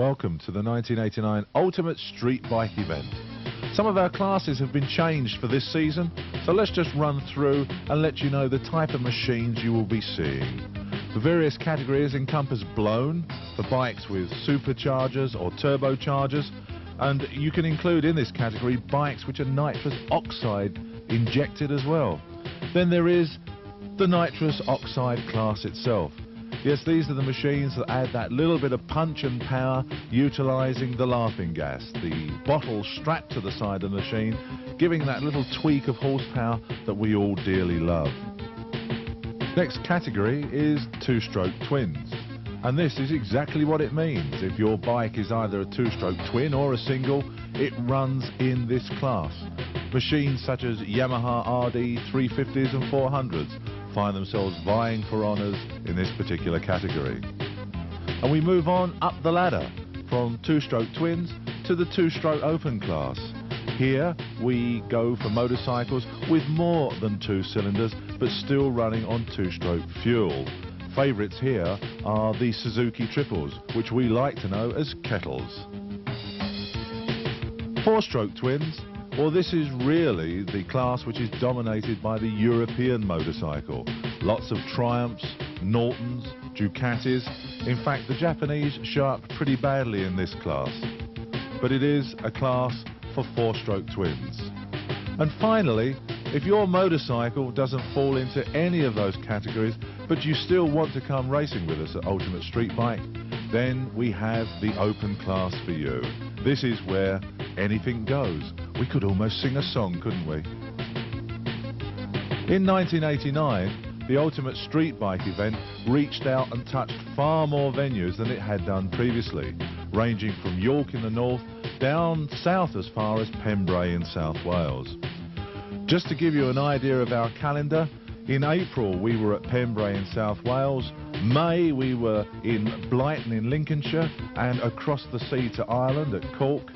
welcome to the 1989 Ultimate Street Bike event. Some of our classes have been changed for this season, so let's just run through and let you know the type of machines you will be seeing. The various categories encompass blown, for bikes with superchargers or turbochargers, and you can include in this category bikes which are nitrous oxide injected as well. Then there is the nitrous oxide class itself. Yes, these are the machines that add that little bit of punch and power utilising the laughing gas, the bottle strapped to the side of the machine, giving that little tweak of horsepower that we all dearly love. Next category is two-stroke twins, and this is exactly what it means. If your bike is either a two-stroke twin or a single, it runs in this class. Machines such as Yamaha RD 350s and 400s find themselves vying for honours in this particular category. And we move on up the ladder from two-stroke twins to the two-stroke open class. Here we go for motorcycles with more than 2 cylinders but still running on two-stroke fuel. Favourites here are the Suzuki triples, which we like to know as kettles. Four-stroke twins, well, this is really the class which is dominated by the European motorcycle. Lots of Triumphs, Nortons, Ducatis. In fact, the Japanese show up pretty badly in this class. But it is a class for four-stroke twins. And finally, if your motorcycle doesn't fall into any of those categories, but you still want to come racing with us at Ultimate Street Bike, then we have the open class for you. This is where anything goes. We could almost sing a song, couldn't we? In 1989, the Ultimate Street Bike event reached out and touched far more venues than it had done previously, ranging from York in the north down south as far as Pembrey in South Wales. Just to give you an idea of our calendar, in April we were at Pembrey in South Wales, May we were in Blyton in Lincolnshire and across the sea to Ireland at Cork.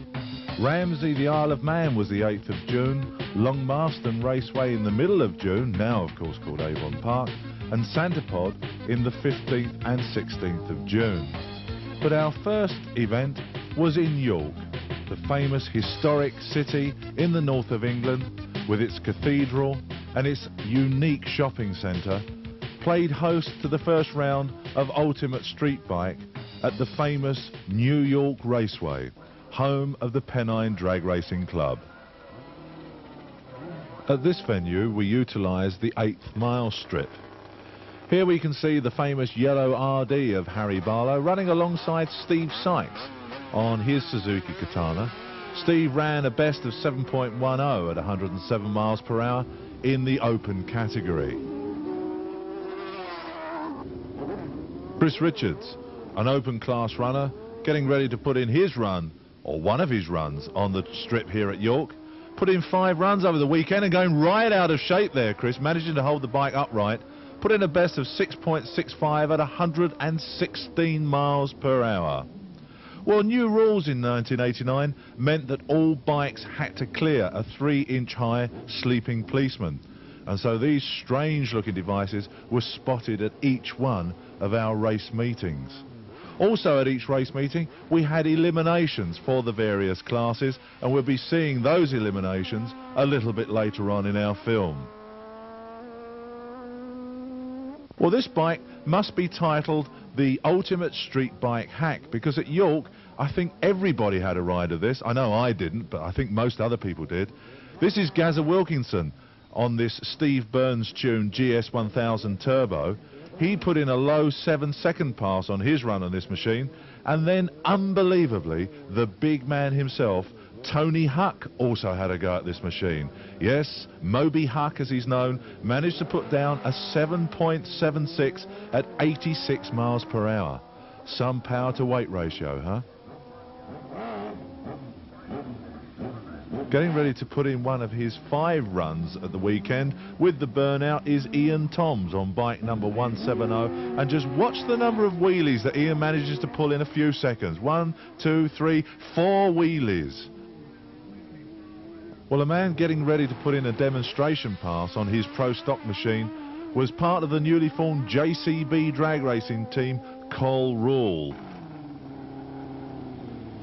Ramsey, the Isle of Man, was the 8th of June, Longmarston Raceway in the middle of June, now of course called Avon Park, and Santipod in the 15th and 16th of June. But our first event was in York, the famous historic city in the north of England, with its cathedral and its unique shopping centre, played host to the first round of Ultimate Street Bike at the famous New York Raceway, home of the Pennine Drag Racing Club. At this venue we utilised the 8th mile strip. Here we can see the famous yellow RD of Harry Barlow running alongside Steve Sykes on his Suzuki Katana. Steve ran a best of 7.10 at 107 miles per hour in the open category. Chris Richards, an open class runner, getting ready to put in his run, or one of his runs, on the strip here at York. Put in 5 runs over the weekend and going right out of shape there, Chris, managing to hold the bike upright. Put in a best of 6.65 at 116 miles per hour. Well, new rules in 1989 meant that all bikes had to clear a 3-inch high sleeping policeman. And so these strange looking devices were spotted at each one of our race meetings. Also at each race meeting we had eliminations for the various classes, and we'll be seeing those eliminations a little bit later on in our film. Well, this bike must be titled the Ultimate Street Bike Hack, because at York I think everybody had a ride of this. I know I didn't, but I think most other people did. This is Gazza Wilkinson on this Steve Burns tune GS 1000 Turbo. He put in a low 7-second pass on his run on this machine, and then unbelievably the big man himself, Tony Huck, also had a go at this machine. Yes, Moby Huck as he's known, managed to put down a 7.76 at 86 miles per hour. Some power to weight ratio, huh? Getting ready to put in one of his 5 runs at the weekend with the burnout is Ian Toms on bike number 170, and just watch the number of wheelies that Ian manages to pull in a few seconds. 1, 2, 3, 4 wheelies. Well, a man getting ready to put in a demonstration pass on his pro stock machine was part of the newly formed JCB drag racing team, Cole Rule.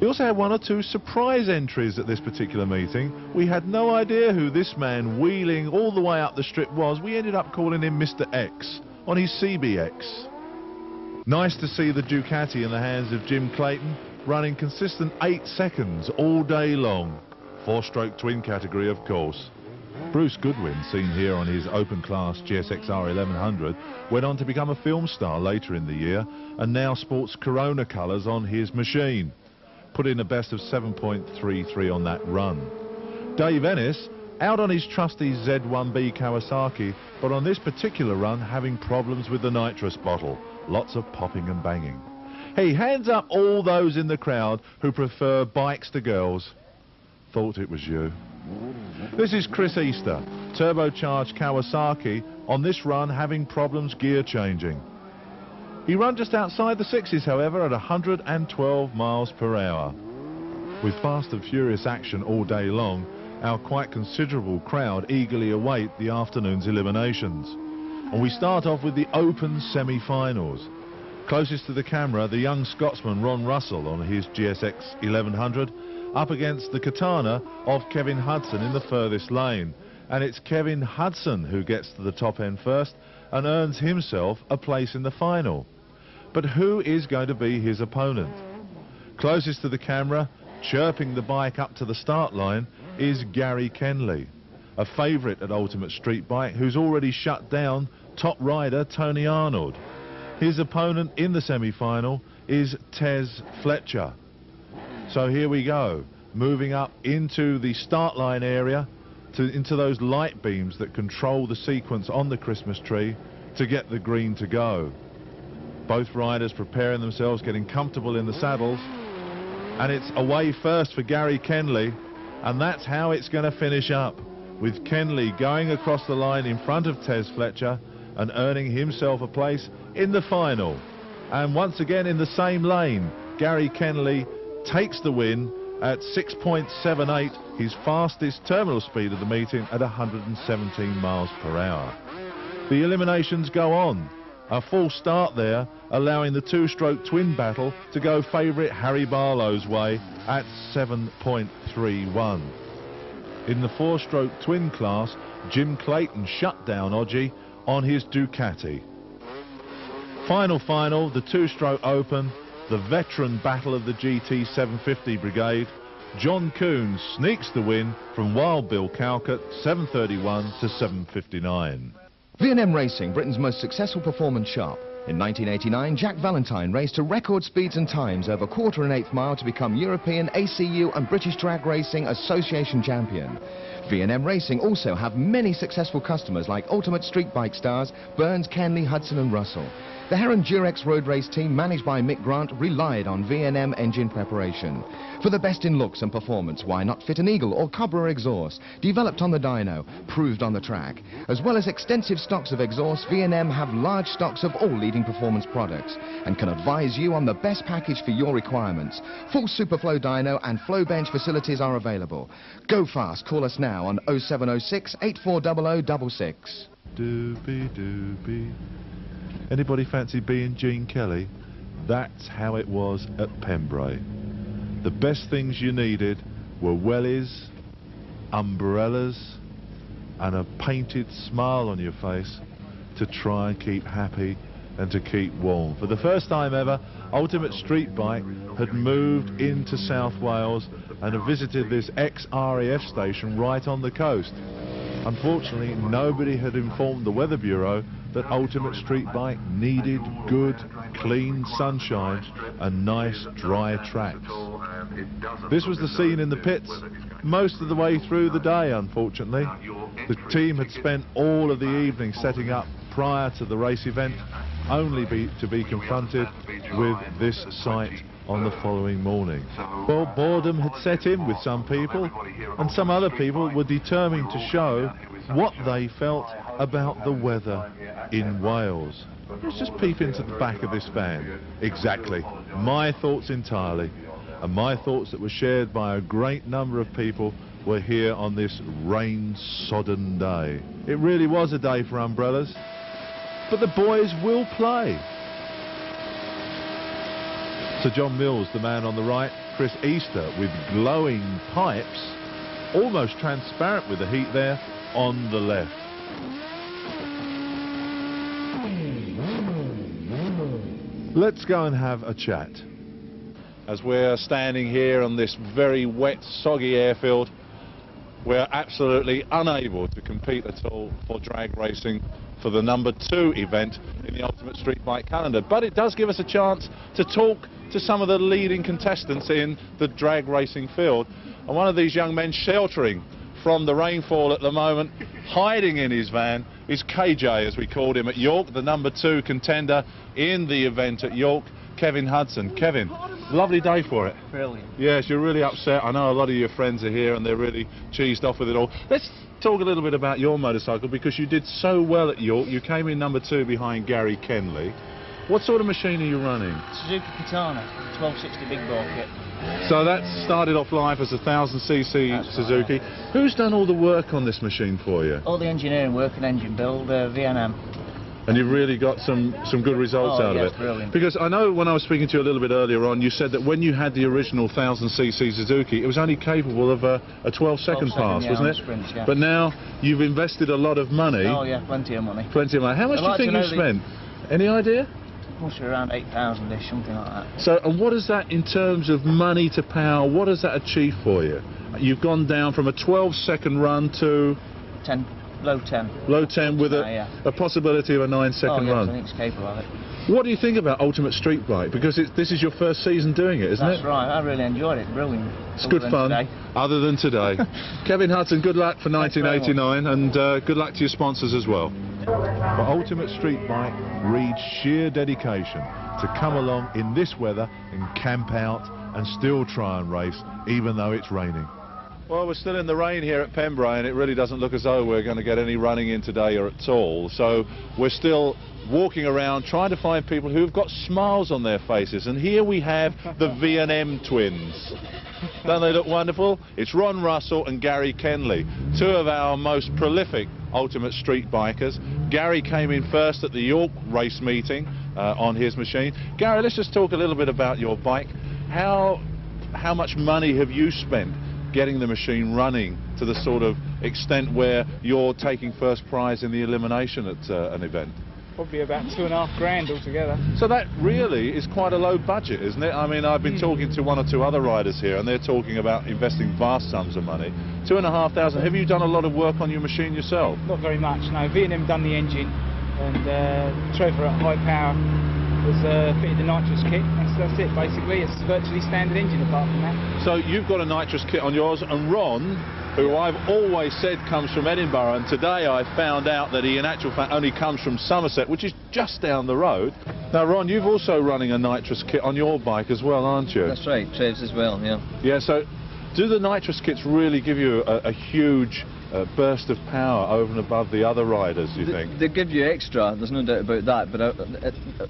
We also had one or two surprise entries at this particular meeting. We had no idea who this man wheeling all the way up the strip was. We ended up calling him Mr. X on his CBX. Nice to see the Ducati in the hands of Jim Clayton, running consistent 8 seconds all day long. 4-stroke twin category, of course. Bruce Goodwin, seen here on his open class GSX-R 1100, went on to become a film star later in the year and now sports Corona colours on his machine. Put in a best of 7.33 on that run. Dave Ennis, out on his trusty Z1B Kawasaki, but on this particular run having problems with the NITROUS bottle. Lots of popping and banging. Hey, hands up all those in the crowd who prefer bikes to girls. Thought it was you. This is Chris Easter, turbocharged Kawasaki, on this run having problems gear changing. He ran just outside the 60s, however, at 112 miles per hour. With fast and furious action all day long, our quite considerable crowd eagerly await the afternoon's eliminations. And we start off with the open semi-finals. Closest to the camera, the young Scotsman Ron Russell on his GSX 1100, up against the Katana of Kevin Hudson in the furthest lane. And it's Kevin Hudson who gets to the top end first and earns himself a place in the final. But who is going to be his opponent? Closest to the camera, chirping the bike up to the start line, is Gary Kenley, a favourite at Ultimate Street Bike who's already shut down top rider Tony Arnold. His opponent in the semi-final is Tez Fletcher. So here we go, moving up into the start line area, into those light beams that control the sequence on the Christmas tree to get the green to go. Both riders preparing themselves, getting comfortable in the saddles, and it's away first for Gary Kenley, and that's how it's going to finish up, with Kenley going across the line in front of Tez Fletcher and earning himself a place in the final. And once again in the same lane, Gary Kenley takes the win at 6.78, his fastest terminal speed of the meeting at 117 miles per hour. The eliminations go on. A full start there, allowing the two-stroke twin battle to go favourite Harry Barlow's way at 7.31. In the four-stroke twin class, Jim Clayton shut down Oggi on his Ducati. Final, the two-stroke open, the veteran battle of the GT 750 brigade. John Coons sneaks the win from Wild Bill Calcutt, 7.31 to 7.59. V&M Racing, Britain's most successful performance shop. In 1989, Jack Valentine raced to record speeds and times over 1/4 and 1/8 mile to become European, ACU and British Drag Racing Association champion. V&M Racing also have many successful customers like Ultimate Street Bike stars Burns, Kenley, Hudson and Russell. The Heron Durex road race team, managed by Mick Grant, relied on V&M engine preparation. For the best in looks and performance, why not fit an Eagle or Cobra exhaust, developed on the dyno, proved on the track. As well as extensive stocks of exhaust, V&M have large stocks of all leading performance products and can advise you on the best package for your requirements. Full Superflow dyno and flow bench facilities are available. Go fast, call us now on 0706 840066. Doobie doobie. Anybody fancy being Gene Kelly? That's how it was at Pembrey. The best things you needed were wellies, umbrellas and a painted smile on your face to try and keep happy and to keep warm. For the first time ever, Ultimate Street Bike had moved into South Wales and had visited this ex-RAF station right on the coast. Unfortunately, nobody had informed the Weather Bureau that Ultimate Street Bike needed good, clean sunshine and nice, dry tracks. This was the scene in the pits most of the way through the day, unfortunately. The team had spent all of the evening setting up prior to the race event, only to be confronted with this sight on the following morning. Well, boredom had set in with some people, and some other people were determined to show what they felt about the weather in Wales. Let's just peep into the back of this van. Exactly, my thoughts entirely, and my thoughts that were shared by a great number of people were here on this rain-sodden day. It really was a day for umbrellas, but the boys will play. Sir John Mills, the man on the right, Chris Easter with glowing pipes, almost transparent with the heat there, on the left. Let's go and have a chat. As we're standing here on this very wet, soggy airfield, we're absolutely unable to compete at all for drag racing for the #2 event in the Ultimate Street Bike calendar. But it does give us a chance to talk to some of the leading contestants in the drag racing field. And one of these young men sheltering from the rainfall at the moment, hiding in his van, is KJ, as we called him at York, the #2 contender in the event at York, Kevin Hudson. Kevin, lovely day for it. Brilliant. Yes, you're really upset. I know a lot of your friends are here and they're really cheesed off with it all. Let's talk a little bit about your motorcycle, because you did so well at York. You came in #2 behind Gary Kenley. What sort of machine are you running? Suzuki Katana, 1260 big ball kit. So that started off life as a 1000cc That's Suzuki. right. Who's done all the work on this machine for you? All the engineering work and engine build, V&M. And you've really got some good results out of it. Brilliant. Because I know when I was speaking to you a little bit earlier on, you said that when you had the original 1000cc Suzuki, it was only capable of a 12-second pass, yeah, wasn't it? Sprints, yeah. But now you've invested a lot of money. Oh yeah, plenty of money. Plenty of money. How much do you think you spent? Any idea? Must be around 8,000-ish, something like that. So, and what is that in terms of money to power? What does that achieve for you? You've gone down from a 12-second run to 10, low 10. low 10 with yeah. a possibility of a 9-second run. I think it's capable of it. What do you think about Ultimate Street Bike? Because this is your first season doing it, isn't it? That's right, I really enjoyed it, brilliant. It's good fun, other than today. Kevin Hudson, good luck for 1989, and good luck to your sponsors as well. For Ultimate Street Bike reads sheer dedication to come along in this weather and camp out and still try and race, even though it's raining. Well, we're still in the rain here at Pembrey, and it really doesn't look as though we're going to get any running in today or at all. So we're still walking around trying to find people who've got smiles on their faces. And here we have the V&M twins. Don't they look wonderful? It's Ron Russell and Gary Kenley, two of our most prolific Ultimate Street bikers. Gary came in first at the York race meeting on his machine. Gary, let's just talk a little bit about your bike. How much money have you spent getting the machine running to the sort of extent where you're taking first prize in the elimination at an event? Probably about $2.5 grand altogether. So that really is quite a low budget, isn't it? I mean, I've been talking to one or two other riders here, and they're talking about investing vast sums of money. $2,500. Have you done a lot of work on your machine yourself? Not very much, no. V&M done the engine, and Trevor at High Power was fitted the NITROUS kit. That's it, basically. It's virtually standard engine apart from that. So you've got a NITROUS kit on yours, and Ron, who I've always said comes from Edinburgh, and today I found out that he in actual fact only comes from Somerset, which is just down the road. Now Ron, you've also running a NITROUS kit on your bike as well, aren't you? That's right, Trev's as well, yeah. Yeah, so do the NITROUS kits really give you a huge burst of power over and above the other riders, do you think? They give you extra, there's no doubt about that, but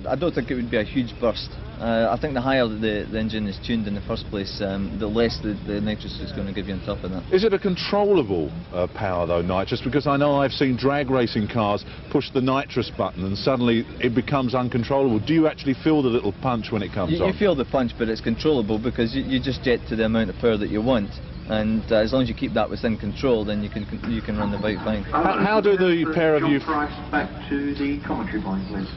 I don't think it would be a huge burst. I think the higher the engine is tuned in the first place, the less the nitrous is going to give you on top of that. Is it a controllable power though, nitrous? Because I know I've seen drag racing cars push the nitrous button and suddenly it becomes uncontrollable. Do you actually feel the little punch when it comes on? You feel the punch, but it's controllable because you just jet to the amount of power that you want. And as long as you keep that within control, then you can run the bike fine. How do the pair of you? Back to the commentary bike, please.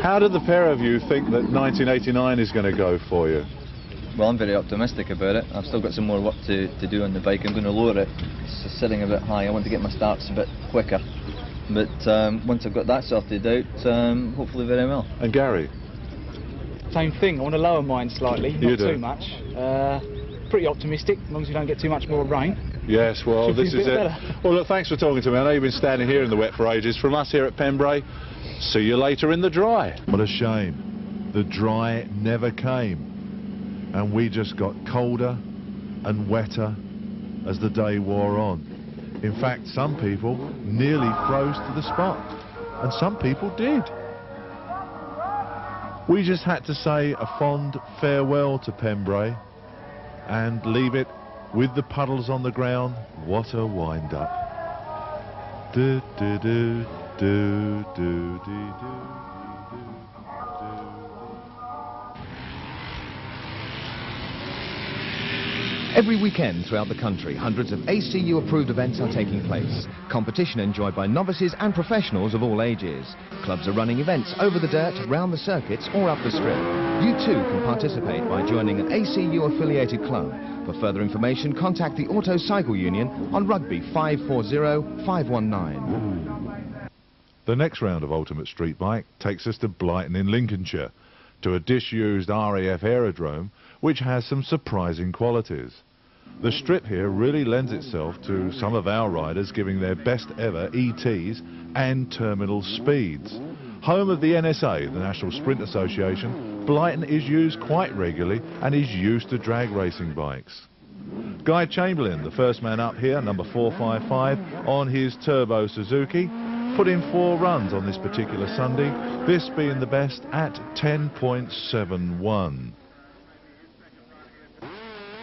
How did the pair of you think that 1989 is going to go for you? Well, I'm very optimistic about it. I've still got some more work to do on the bike. I'm going to lower it. It's sitting a bit high. I want to get my starts a bit quicker. But once I've got that sorted out, hopefully very well. And Gary? Same thing. I want to lower mine slightly, not too much. Pretty optimistic, as long as you don't get too much more rain. Yes, well, this is it. Better. Well, look, thanks for talking to me. I know you've been standing here in the wet for ages. From us here at Pembrey, see you later in the dry. What a shame. The dry never came. And we just got colder and wetter as the day wore on. In fact, some people nearly froze to the spot. And some people did. We just had to say a fond farewell to Pembrey and leave it with the puddles on the ground. What a wind-up. Do, do, do, do, do, do, do. Every weekend throughout the country, hundreds of ACU-approved events are taking place. Competition enjoyed by novices and professionals of all ages. Clubs are running events over the dirt, round the circuits or up the strip. You too can participate by joining an ACU-affiliated club. For further information, contact the Auto Cycle Union on Rugby 540-519. The next round of Ultimate Street Bike takes us to Blyton in Lincolnshire, to a disused RAF aerodrome which has some surprising qualities. The strip here really lends itself to some of our riders giving their best ever ETs and terminal speeds. Home of the NSA, the National Sprint Association, Blyton is used quite regularly and is used to drag racing bikes. Guy Chamberlain, the first man up here, number 455, on his turbo Suzuki, put in 4 runs on this particular Sunday, this being the best at 10.71.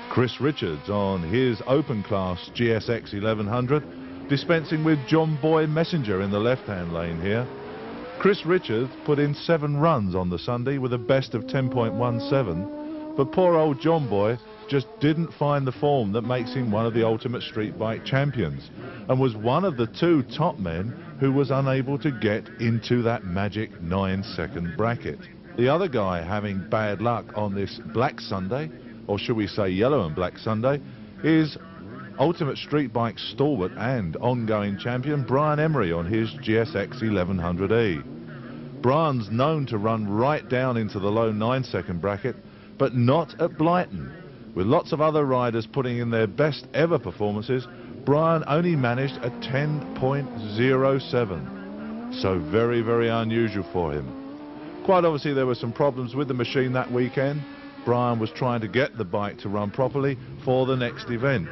Chris Richards on his open class GSX 1100, dispensing with John Boy Messenger in the left-hand lane here. Chris Richards put in 7 runs on the Sunday with a best of 10.17, but poor old John Boy just didn't find the form that makes him one of the Ultimate Street Bike champions, and was one of the 2 top men who was unable to get into that magic 9-second bracket. The other guy having bad luck on this Black Sunday, or should we say yellow and black Sunday, is Ultimate Street Bike stalwart and ongoing champion Brian Emery on his GSX 1100E. Brian's known to run right down into the low 9-second bracket, but not at Blyton. With lots of other riders putting in their best ever performances, Brian only managed a 10.07. So very, very unusual for him. Quite obviously there were some problems with the machine that weekend. Brian was trying to get the bike to run properly for the next event.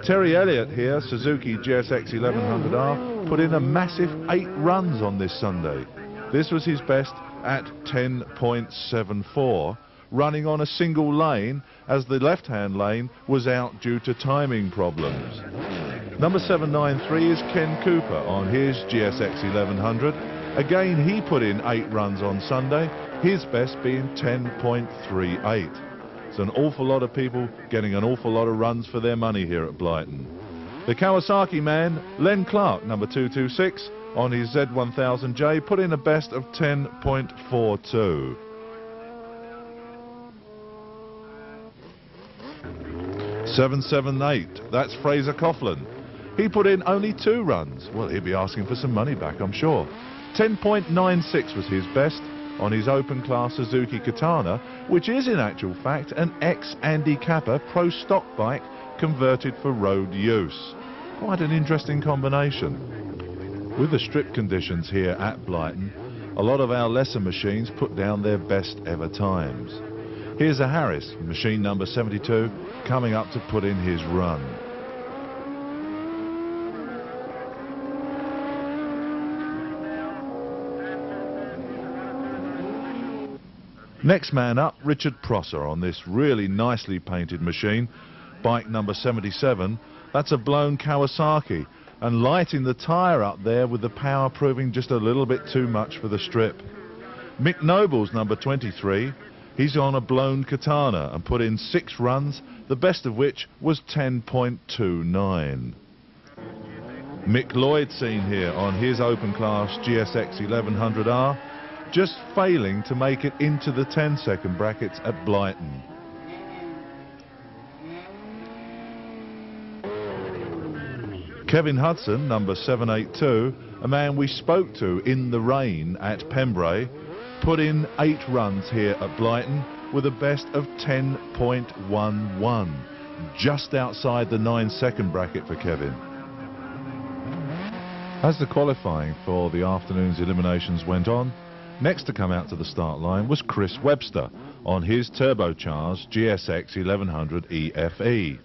Terry Elliott here, Suzuki GSX 1100R, put in a massive 8 runs on this Sunday. This was his best at 10.74, running on a single lane as the left-hand lane was out due to timing problems. Number 793 is Ken Cooper on his GSX 1100. Again, he put in 8 runs on Sunday, his best being 10.38. It's an awful lot of people getting an awful lot of runs for their money here at Blyton. The Kawasaki man, Len Clark, number 226, on his Z1000J, put in a best of 10.42. .778, that's Fraser Coughlin. He put in only 2 runs. Well, he'll be asking for some money back, I'm sure. 10.96 was his best on his open class Suzuki Katana, which is in actual fact an ex-Andy Kappa pro stock bike converted for road use. Quite an interesting combination. With the strip conditions here at Blyton, a lot of our lesser machines put down their best ever times. Here's a Harris, machine number 72, coming up to put in his run. Next man up, Richard Prosser on this really nicely painted machine, bike number 77. That's a blown Kawasaki, and lighting the tyre up there with the power proving just a little bit too much for the strip. Mick Noble's number 23. He's on a blown Katana and put in 6 runs, the best of which was 10.29. Mick Lloyd seen here on his open class GSX 1100R, just failing to make it into the 10-second brackets at Blyton. Kevin Hudson, number 782, a man we spoke to in the rain at Pembrey, put in 8 runs here at Blyton with a best of 10.11, just outside the 9-second bracket for Kevin. As the qualifying for the afternoon's eliminations went on, next to come out to the start line was Chris Webster on his turbocharged GSX 1100 EFE.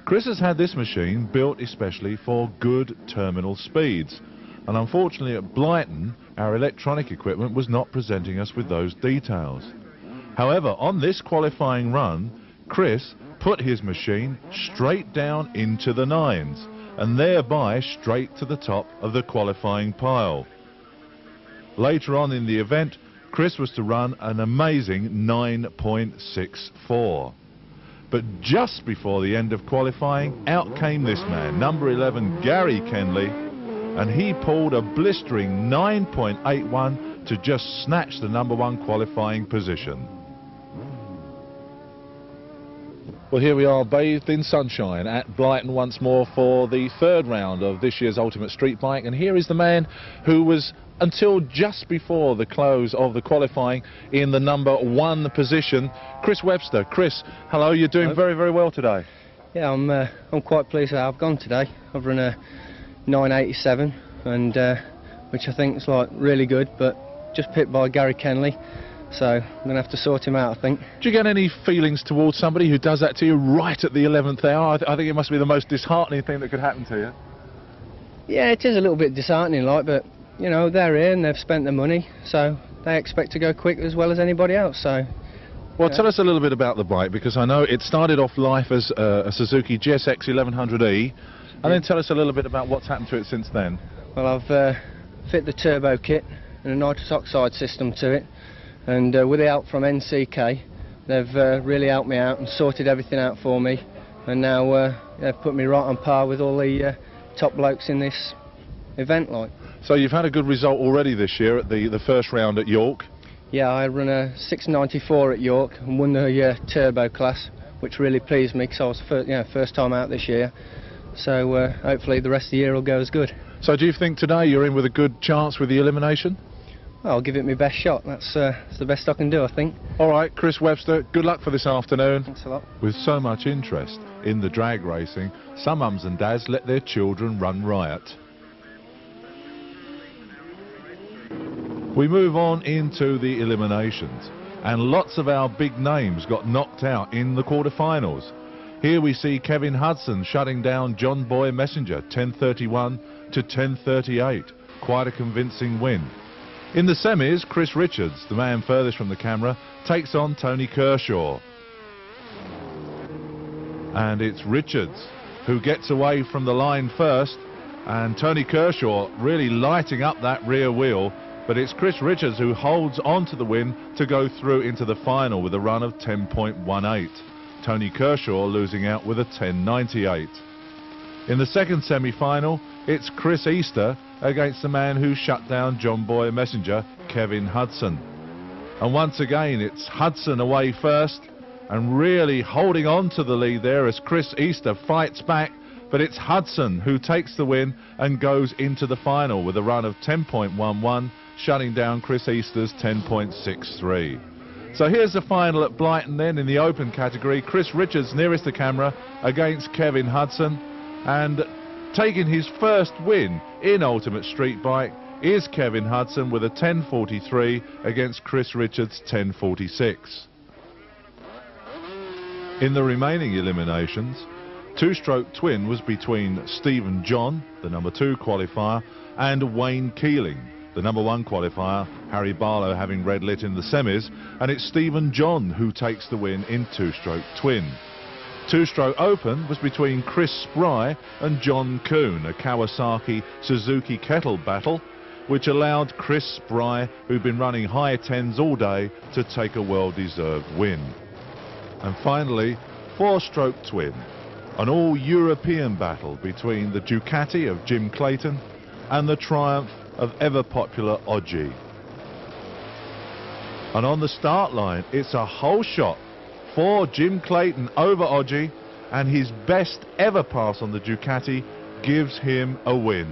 Chris has had this machine built especially for good terminal speeds, and unfortunately at Blyton our electronic equipment was not presenting us with those details. However, on this qualifying run, Chris put his machine straight down into the 9s and thereby straight to the top of the qualifying pile. Later on in the event, Chris was to run an amazing 9.64. But just before the end of qualifying, out came this man, number 11, Gary Kenley, and he pulled a blistering 9.81 to just snatch the number 1 qualifying position. Well, here we are, bathed in sunshine at Brighton once more for the 3rd round of this year's Ultimate Street Bike, and here is the man who was, until just before the close of the qualifying, in the number 1 position, Chris Webster. Chris, hello, you're doing very, very well today. Yeah, I'm quite pleased with how I've gone today. I've run a 987, and which I think is like really good, but just pipped by Gary Kenley. So I'm going to have to sort him out, I think. Do you get any feelings towards somebody who does that to you right at the 11th hour? I think it must be the most disheartening thing that could happen to you. Yeah, it is a little bit disheartening, like, but, you know, they're here and they've spent their money, so they expect to go quick as well as anybody else, so... Well, tell us a little bit about the bike, because I know it started off life as a Suzuki GSX 1100E, and then tell us a little bit about what's happened to it since then. Well, I've fit the turbo kit and a nitrous oxide system to it. And with the help from NCK, they've really helped me out and sorted everything out for me, and now they've put me right on par with all the top blokes in this event. Like. So you've had a good result already this year at the 1st round at York? Yeah, I run a 694 at York and won the turbo class, which really pleased me because I was first time out this year. So hopefully the rest of the year will go as good. So do you think today you're in with a good chance with the elimination? Well, I'll give it my best shot. That's the best I can do, I think. All right, Chris Webster, good luck for this afternoon. Thanks a lot. With so much interest in the drag racing, some mums and dads let their children run riot. We move on into the eliminations, and lots of our big names got knocked out in the quarterfinals. Here we see Kevin Hudson shutting down John Boy Messenger, 10:31 to 10:38. Quite a convincing win. In the semis, Chris Richards, the man furthest from the camera, takes on Tony Kershaw. And it's Richards who gets away from the line first, and Tony Kershaw really lighting up that rear wheel, but it's Chris Richards who holds on to the win to go through into the final with a run of 10.18. Tony Kershaw losing out with a 10.98. In the 2nd semi-final, it's Chris Easter against the man who shut down John Boy Messenger, Kevin Hudson. And once again, it's Hudson away first and really holding on to the lead there as Chris Easter fights back, but it's Hudson who takes the win and goes into the final with a run of 10.11, shutting down Chris Easter's 10.63. So here's the final at Brighton then in the open category. Chris Richards nearest the camera against Kevin Hudson, and taking his first win in Ultimate Street Bike is Kevin Hudson with a 10.43 against Chris Richards' 10.46. In the remaining eliminations, two-stroke twin was between Stephen John, the number 2 qualifier, and Wayne Keeling, the number 1 qualifier, Harry Barlow having red lit in the semis, and it's Stephen John who takes the win in two-stroke twin. Two-stroke open was between Chris Spry and John Kuhn, a Kawasaki Suzuki kettle battle, which allowed Chris Spry, who'd been running high 10s all day, to take a well-deserved win. And finally, four-stroke twin, an all-European battle between the Ducati of Jim Clayton and the Triumph of ever-popular Oggi. And on the start line, it's a whole shot for Jim Clayton over Oggi, and his best ever pass on the Ducati gives him a win.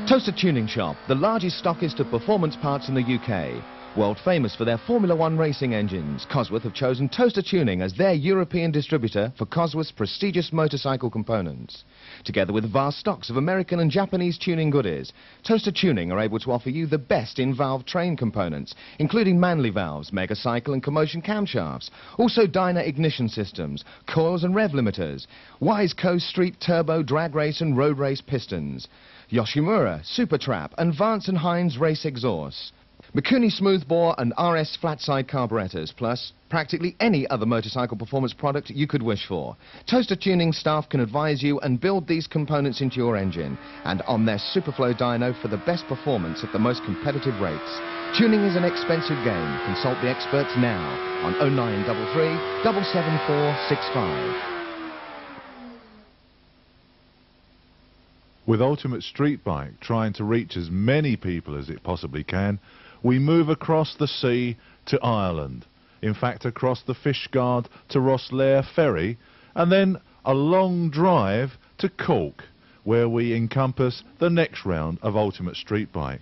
Toaster Tuning Shop, the largest stockist of performance parts in the UK. World famous for their Formula 1 racing engines, Cosworth have chosen Toaster Tuning as their European distributor for Cosworth's prestigious motorcycle components. Together with vast stocks of American and Japanese tuning goodies, Toaster Tuning are able to offer you the best in valve train components, including Manley valves, megacycle and commotion camshafts, also Dyna ignition systems, coils and rev limiters, Wiseco street turbo drag race and road race pistons, Yoshimura, Super Trap and Vance & Hines race exhausts. Mikuni smoothbore and RS flat-side carburetors, plus practically any other motorcycle performance product you could wish for. Toaster Tuning staff can advise you and build these components into your engine, and on their Superflow dyno for the best performance at the most competitive rates. Tuning is an expensive game. Consult the experts now on 0933 77465. With Ultimate Street Bike trying to reach as many people as it possibly can, we move across the sea to Ireland. In fact, across the Fishguard to Rosslare ferry, and then a long drive to Cork, where we encompass the next round of Ultimate Street Bike.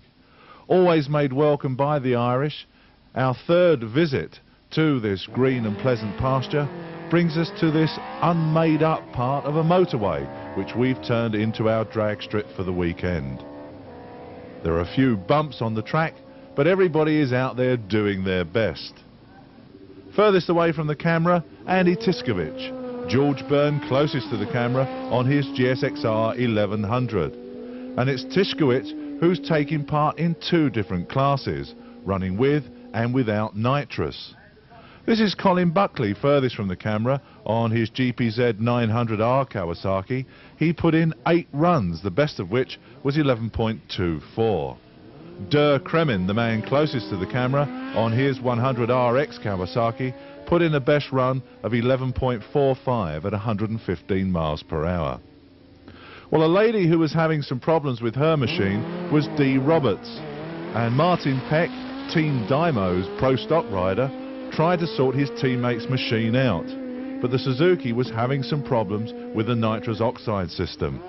Always made welcome by the Irish, our third visit to this green and pleasant pasture brings us to this unmade up part of a motorway, which we've turned into our drag strip for the weekend. There are a few bumps on the track, but everybody is out there doing their best. Furthest away from the camera, Andy Tiskovich. George Byrne closest to the camera on his GSXR 1100. And it's Tiskovich who's taking part in two different classes, running with and without NITROUS. This is Colin Buckley furthest from the camera on his GPZ 900R Kawasaki. He put in 8 runs, the best of which was 11.24. Der Kremen, the man closest to the camera, on his 100RX Kawasaki, put in a best run of 11.45 at 115 miles per hour. Well, a lady who was having some problems with her machine was Dee Roberts, and Martin Peck, Team Dymo's pro stock rider, tried to sort his teammate's machine out, but the Suzuki was having some problems with the nitrous oxide system.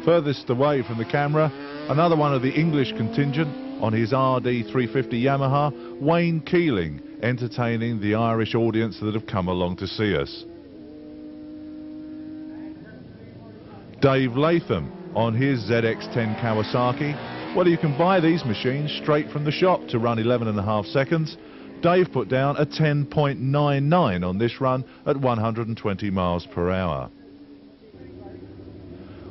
Furthest away from the camera, another one of the English contingent on his RD 350 Yamaha, Wayne Keeling, entertaining the Irish audience that have come along to see us. Dave Latham on his ZX10 Kawasaki. Well, you can buy these machines straight from the shop to run 11.5 seconds. Dave put down a 10.99 on this run at 120 miles per hour.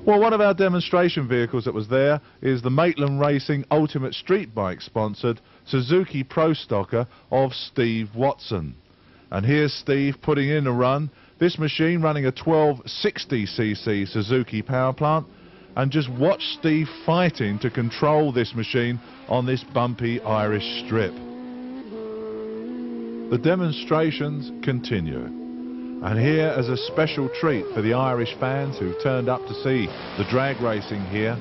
Well, one of our demonstration vehicles that was there is the Maitland Racing Ultimate Street Bike sponsored Suzuki Pro Stocker of Steve Watson. And here's Steve putting in a run, this machine running a 1260cc Suzuki power plant, and just watch Steve fighting to control this machine on this bumpy Irish strip. The demonstrations continue, and here as a special treat for the Irish fans who've turned up to see the drag racing here,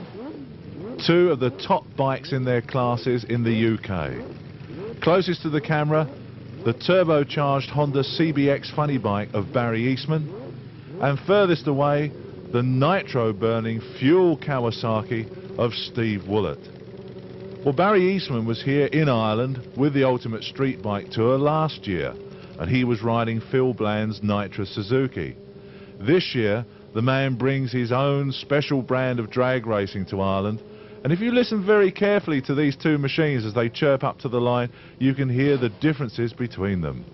2 of the top bikes in their classes in the UK. Closest to the camera, the turbocharged Honda CBX funny bike of Barry Eastman, and furthest away, the nitro-burning fuel Kawasaki of Steve Woolett. Well, Barry Eastman was here in Ireland with the Ultimate Street Bike Tour last year, and he was riding Phil Bland's NITROUS Suzuki. This year, the man brings his own special brand of drag racing to Ireland, and if you listen very carefully to these 2 machines as they chirp up to the line, you can hear the differences between them.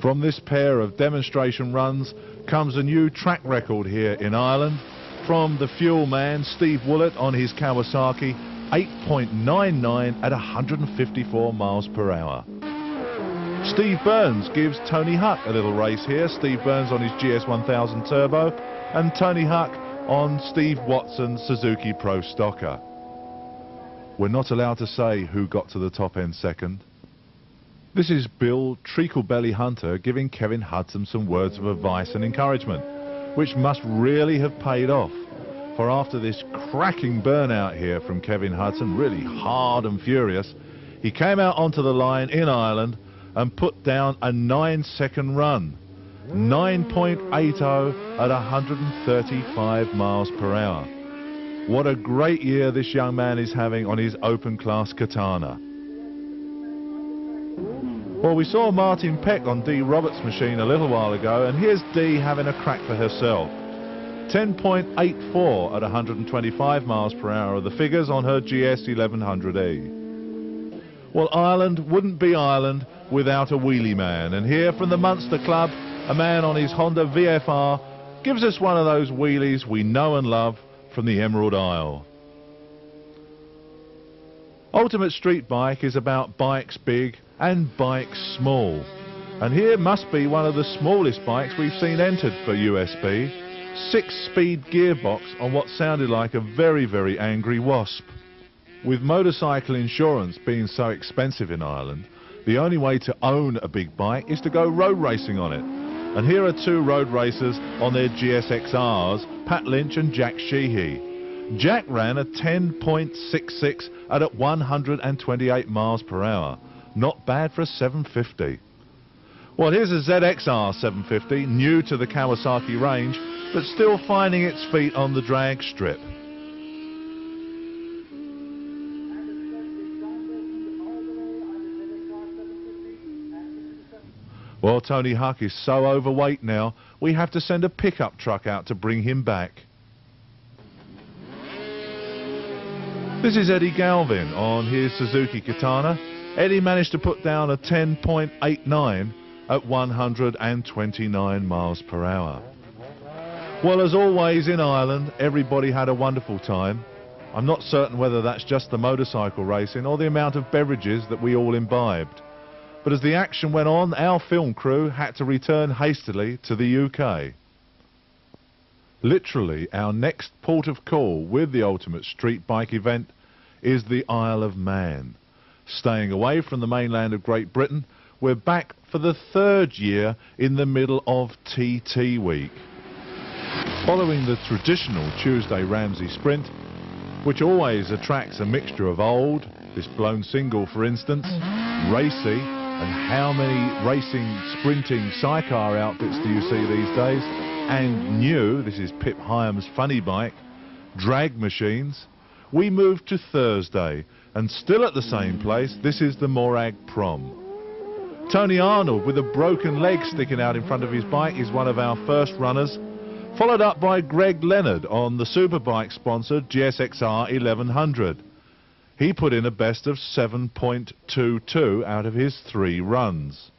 From this pair of demonstration runs comes a new track record here in Ireland from the fuel man Steve Woolett on his Kawasaki, 8.99 at 154 miles per hour. Steve Burns gives Tony Huck a little race here. Steve Burns on his GS1000 Turbo and Tony Huck on Steve Watson's Suzuki Pro Stocker. We're not allowed to say who got to the top end second. This is Bill Treaclebelly Hunter giving Kevin Hudson some words of advice and encouragement, which must really have paid off. For after this cracking burnout here from Kevin Hudson, really hard and furious, he came out onto the line in Ireland and put down a 9-second run. 9.80 at 135 miles per hour. What a great year this young man is having on his open class Katana. Well, we saw Martin Peck on Dee Roberts' machine a little while ago, and here's Dee having a crack for herself. 10.84 at 125 miles per hour are the figures on her GS 1100E. Well, Ireland wouldn't be Ireland without a wheelie man, and here from the Munster Club, a man on his Honda VFR gives us one of those wheelies we know and love from the Emerald Isle. Ultimate Street Bike is about bikes big and bikes small. And here must be one of the smallest bikes we've seen entered for USB. 6-speed gearbox on what sounded like a very, very angry wasp. With motorcycle insurance being so expensive in Ireland, the only way to own a big bike is to go road racing on it. And here are two road racers on their GSXRs, Pat Lynch and Jack Sheehy. Jack ran a 10.66 at 128 miles per hour. Not bad for a 750. Well, here's a ZXR 750, new to the Kawasaki range, but still finding its feet on the drag strip. Well, Tony Huck is so overweight now, we have to send a pickup truck out to bring him back. This is Eddie Galvin on his Suzuki Katana. Eddie managed to put down a 10.89 at 129 miles per hour. Well, as always in Ireland, everybody had a wonderful time. I'm not certain whether that's just the motorcycle racing or the amount of beverages that we all imbibed. But as the action went on, our film crew had to return hastily to the UK. Literally, our next port of call with the Ultimate Street Bike event is the Isle of Man. Staying away from the mainland of Great Britain, we're back for the third year in the middle of TT Week. Following the traditional Tuesday Ramsey Sprint, which always attracts a mixture of old, this blown single for instance, racy, and how many racing, sprinting sidecar outfits do you see these days, and new, this is Pip Hyam's funny bike, drag machines, we moved to Thursday, and still at the same place, this is the Morag Prom. Tony Arnold, with a broken leg sticking out in front of his bike, is one of our first runners, followed up by Greg Leonard on the Superbike sponsored GSXR 1100. He put in a best of 7.22 out of his 3 runs.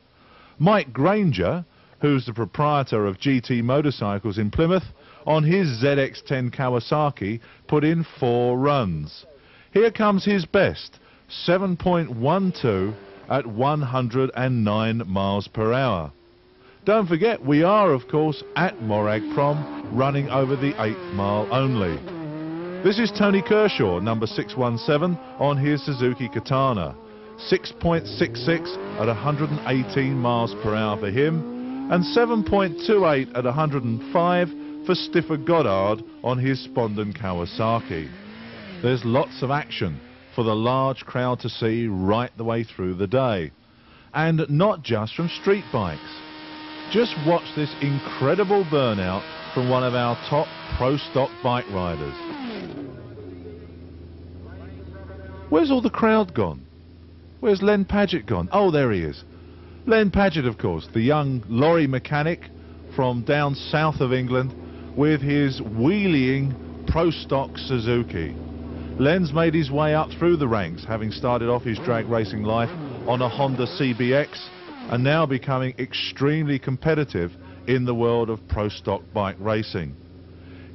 Mike Granger, who's the proprietor of GT Motorcycles in Plymouth, on his ZX10 Kawasaki, put in 4 runs. Here comes his best, 7.12 at 109 miles per hour. Don't forget, we are, of course, at Morag Prom, running over the 8th mile only. This is Tony Kershaw, number 617, on his Suzuki Katana. 6.66 at 118 miles per hour for him, and 7.28 at 105 for Stiffer Goddard on his Spondon Kawasaki. There's lots of action for the large crowd to see right the way through the day. And not just from street bikes. Just watch this incredible burnout from one of our top pro stock bike riders. Where's all the crowd gone? Where's Len Paget gone? Oh, there he is. Len Paget, of course, the young lorry mechanic from down south of England with his wheeling pro stock Suzuki. Len's made his way up through the ranks, having started off his drag racing life on a Honda CBX and now becoming extremely competitive in the world of pro stock bike racing.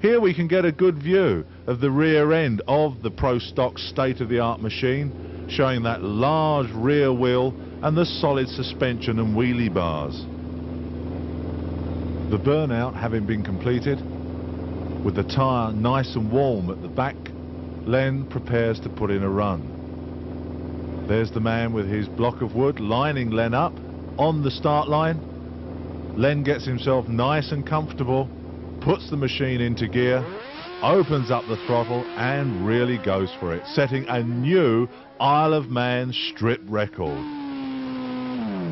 Here we can get a good view of the rear end of the pro stock state-of-the-art machine, showing that large rear wheel and the solid suspension and wheelie bars. The burnout having been completed, with the tyre nice and warm at the back, Len prepares to put in a run. There's the man with his block of wood lining Len up on the start line. Len gets himself nice and comfortable, puts the machine into gear, opens up the throttle and really goes for it, setting a new Isle of Man strip record.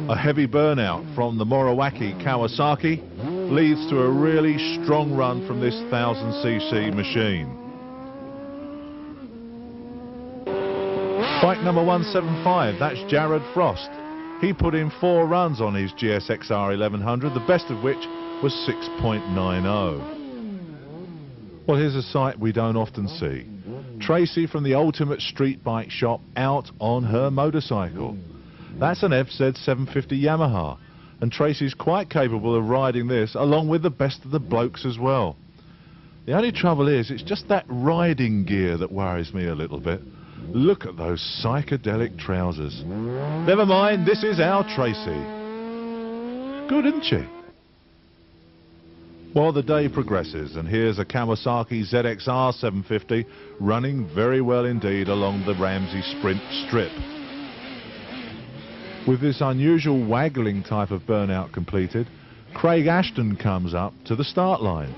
A heavy burnout from the Morawaki Kawasaki leads to a really strong run from this 1000cc machine. Bike number 175, that's Jared Frost. He put in 4 runs on his GSXR 1100, the best of which was 6.90. Well, here's a sight we don't often see. Tracy from the Ultimate Street Bike shop out on her motorcycle. That's an FZ 750 Yamaha, and Tracy's quite capable of riding this along with the best of the blokes as well. The only trouble is it's just that riding gear that worries me a little bit. Look at those psychedelic trousers. Never mind, this is our Tracy. Good, isn't she? Well, the day progresses, and here's a Kawasaki ZXR 750 running very well indeed along the Ramsey Sprint strip. With this unusual waggling type of burnout completed, Craig Ashton comes up to the start line.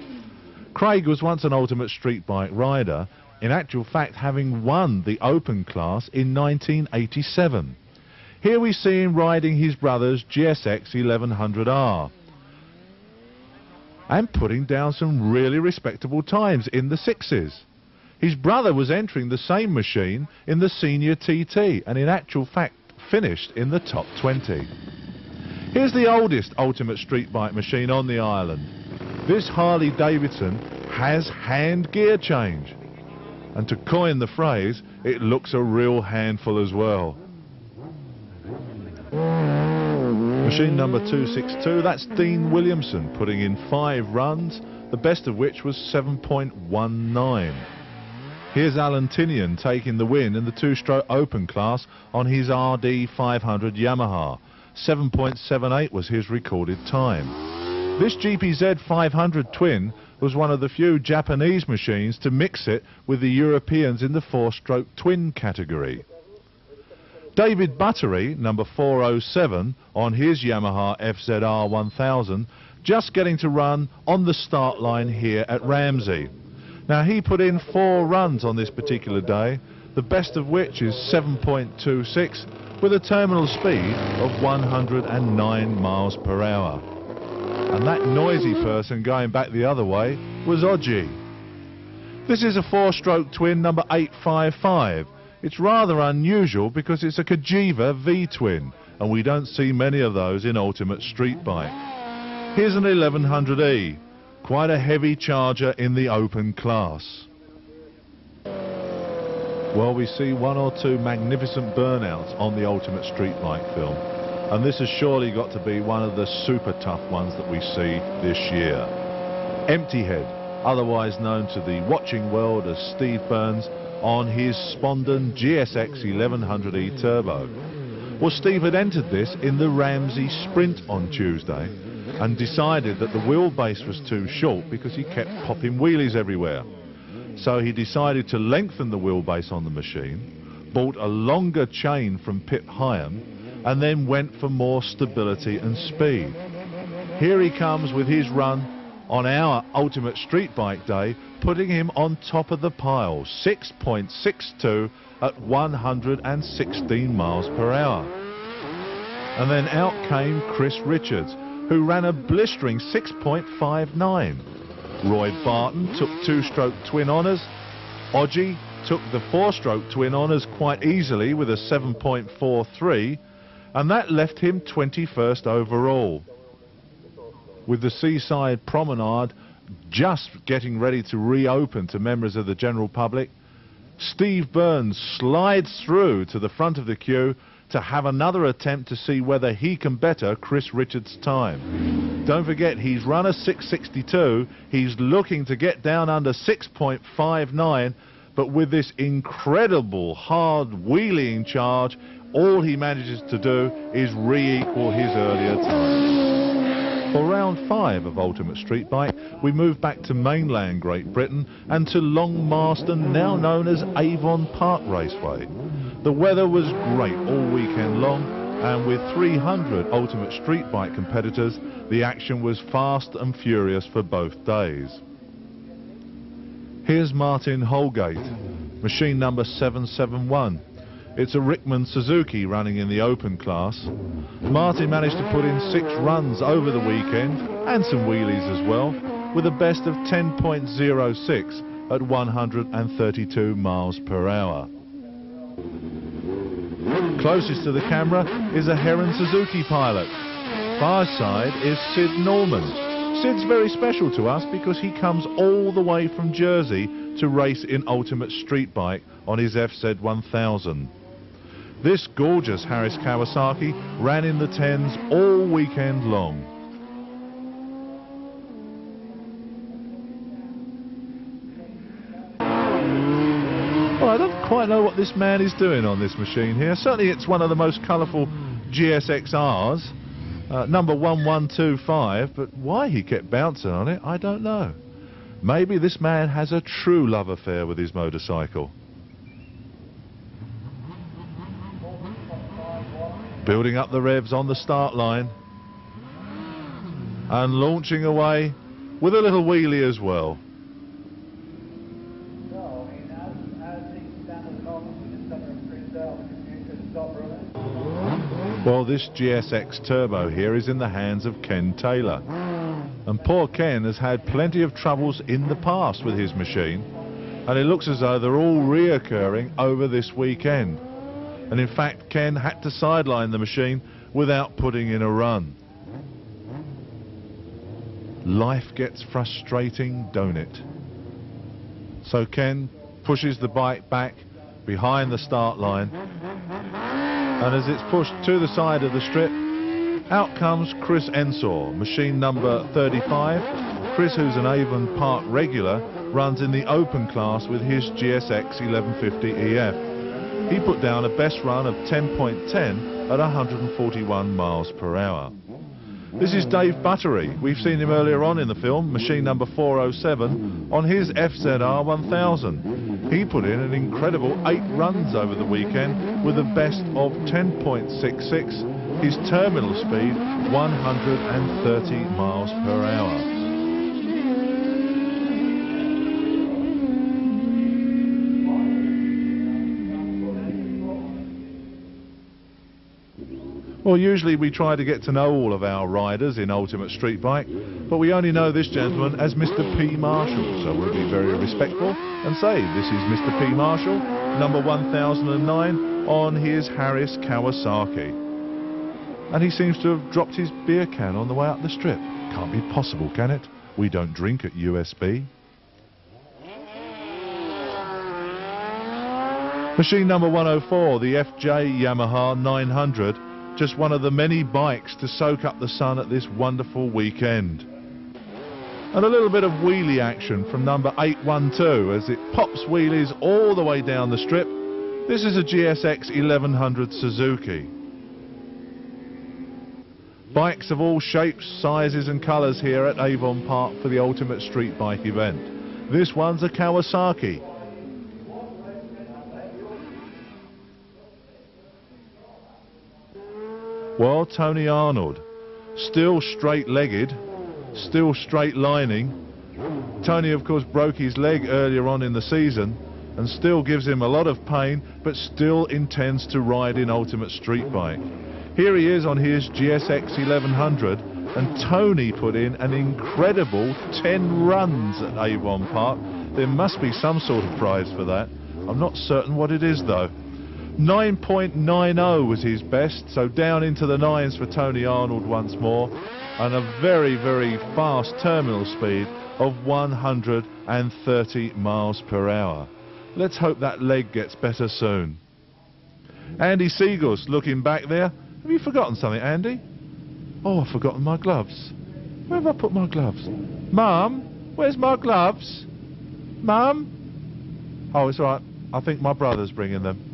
Craig was once an ultimate street bike rider, in actual fact having won the Open class in 1987. Here we see him riding his brother's GSX 1100R and putting down some really respectable times in the 6s. His brother was entering the same machine in the senior TT and in actual fact finished in the top 20. Here's the oldest ultimate street bike machine on the island. This Harley Davidson has hand gear change. And to coin the phrase, it looks a real handful as well. Machine number 262, that's Dean Williamson putting in 5 runs, the best of which was 7.19. Here's Alan Tinian taking the win in the 2-stroke Open class on his RD 500 Yamaha. 7.78 was his recorded time. This GPZ 500 twin was one of the few Japanese machines to mix it with the Europeans in the 4-stroke twin category. David Buttery, number 407, on his Yamaha FZR 1000, just getting to run on the start line here at Ramsey. Now he put in 4 runs on this particular day, the best of which is 7.26 with a terminal speed of 109 miles per hour. And that noisy person going back the other way was Oji. This is a 4-stroke twin number 855. It's rather unusual because it's a Kajiva V-twin, and we don't see many of those in ultimate street bike. Here's an 1100E, quite a heavy charger in the Open class. Well, we see 1 or 2 magnificent burnouts on the ultimate street bike film, and this has surely got to be one of the super tough ones that we see this year. Emptyhead, otherwise known to the watching world as Steve Burns, on his Spondon GSX 1100E Turbo. Well, Steve had entered this in the Ramsey Sprint on Tuesday and decided that the wheelbase was too short because he kept popping wheelies everywhere. So he decided to lengthen the wheelbase on the machine, bought a longer chain from Pip Hyam, and then went for more stability and speed. Here he comes with his run on our ultimate street bike day, putting him on top of the pile, 6.62 at 116 miles per hour. And then out came Chris Richards, who ran a blistering 6.59. Roy Barton took 2-stroke twin honours. Oji took the 4-stroke twin honours quite easily with a 7.43, and that left him 21st overall. With the Seaside Promenade just getting ready to reopen to members of the general public, Steve Burns slides through to the front of the queue to have another attempt to see whether he can better Chris Richards' time. Don't forget, he's run a 6.62, he's looking to get down under 6.59, but with this incredible hard wheeling charge, all he manages to do is re-equal his earlier time. For round 5 of Ultimate Street Bike, we move back to mainland Great Britain and to Long Marston, now known as Avon Park Raceway. The weather was great all weekend long, and with 300 Ultimate Street Bike competitors, the action was fast and furious for both days. Here's Martin Holgate, machine number 771. It's a Rickman Suzuki running in the Open class. Martin managed to put in 6 runs over the weekend, and some wheelies as well, with a best of 10.06 at 132 miles per hour. Closest to the camera is a Heron Suzuki pilot. Far side is Sid Norman. Sid's very special to us because he comes all the way from Jersey to race in Ultimate Street Bike on his FZ 1000. This gorgeous Harris Kawasaki ran in the 10s all weekend long. Well, I don't quite know what this man is doing on this machine here. Certainly it's one of the most colourful GSXRs, number 1125, but why he kept bouncing on it, I don't know. Maybe this man has a true love affair with his motorcycle. Building up the revs on the start line and launching away with a little wheelie as well. Well, this GSX Turbo here is in the hands of Ken Taylor. And poor Ken has had plenty of troubles in the past with his machine. And it looks as though they're all reoccurring over this weekend. And in fact, Ken had to sideline the machine without putting in a run. Life gets frustrating, don't it? So Ken pushes the bike back behind the start line. And as it's pushed to the side of the strip, out comes Chris Ensor, machine number 35. Chris, who's an Avon Park regular, runs in the open class with his GSX 1150 EF. He put down a best run of 10.10 at 141 miles per hour. This is Dave Buttery. We've seen him earlier on in the film, machine number 407, on his FZR 1000. He put in an incredible 8 runs over the weekend with a best of 10.66. His terminal speed, 130 miles per hour. Well, usually we try to get to know all of our riders in Ultimate Street Bike, but we only know this gentleman as Mr. P. Marshall, so we'll be very respectful and say this is Mr. P. Marshall, number 1009, on his Harris Kawasaki. And he seems to have dropped his beer can on the way up the strip. Can't be possible, can it? We don't drink at USB. Machine number 104, the FJ Yamaha 900. Just one of the many bikes to soak up the sun at this wonderful weekend. And a little bit of wheelie action from number 812 as it pops wheelies all the way down the strip. This is a GSX 1100 Suzuki. Bikes of all shapes, sizes and colours here at Avon Park for the Ultimate Street Bike event. This one's a Kawasaki. Well, Tony Arnold, still straight-legged, still straight-lining. Tony, of course, broke his leg earlier on in the season and still gives him a lot of pain, but still intends to ride in Ultimate Street Bike. Here he is on his GSX 1100, and Tony put in an incredible 10 runs at Avon Park. There must be some sort of prize for that. I'm not certain what it is, though. 9.90 was his best, so down into the 9s for Tony Arnold once more, and a very, very fast terminal speed of 130 miles per hour. Let's hope that leg gets better soon. Andy Seagus looking back there. Have you forgotten something, Andy? Oh, I've forgotten my gloves. Where have I put my gloves? Mum, where's my gloves? Mum? Oh, it's all right. I think my brother's bringing them.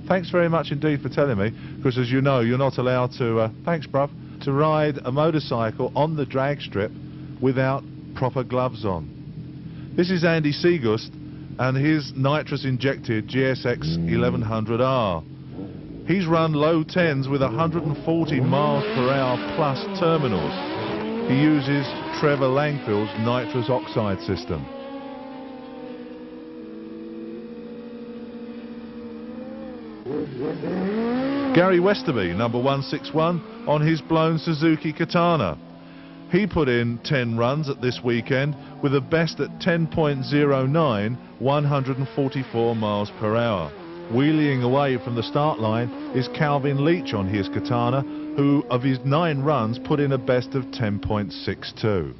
Thanks very much indeed for telling me, because as you know, you're not allowed to, thanks bruv, to ride a motorcycle on the drag strip without proper gloves on. This is Andy Seagus and his nitrous injected GSX 1100R. He's run low 10s with 140 miles per hour plus terminals. He uses Trevor Langfield's nitrous oxide system. Gary Westerby, number 161, on his blown Suzuki Katana. He put in 10 runs at this weekend with a best at 10.09, 144 miles per hour. Wheeling away from the start line is Calvin Leach on his Katana, who of his 9 runs put in a best of 10.62.